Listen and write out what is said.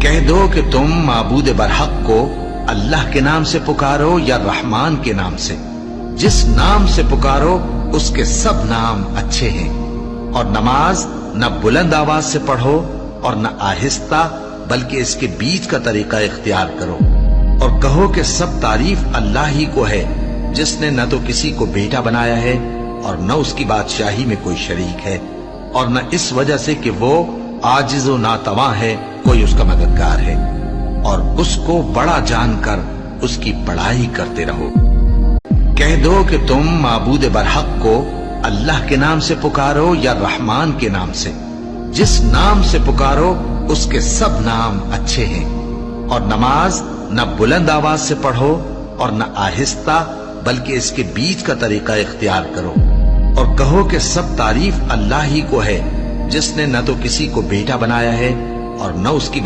کہہ دو کہ تم معبود برحق کو اللہ کے نام سے پکارو یا رحمان کے نام سے، جس نام سے پکارو اس کے سب نام اچھے ہیں، اور نماز نہ بلند آواز سے پڑھو اور نہ آہستہ، بلکہ اس کے بیچ کا طریقہ اختیار کرو، اور کہو کہ سب تعریف اللہ ہی کو ہے، جس نے نہ تو کسی کو بیٹا بنایا ہے اور نہ اس کی بادشاہی میں کوئی شریک ہے، اور نہ اس وجہ سے کہ وہ عاجز و ناتواں ہے کوئی اس کا مددگار ہے، اور اس کو بڑا جان کر اس کی بڑائی کرتے رہو۔ کہہ دو کہ تم معبود برحق کو اللہ کے نام سے پکارو یا رحمان کے نام سے، جس نام سے پکارو اس کے سب نام اچھے ہیں، اور نماز نہ بلند آواز سے پڑھو اور نہ آہستہ، بلکہ اس کے بیچ کا طریقہ اختیار کرو، اور کہو کہ سب تعریف اللہ ہی کو ہے، جس نے نہ تو کسی کو بیٹا بنایا ہے اور نہ اس کی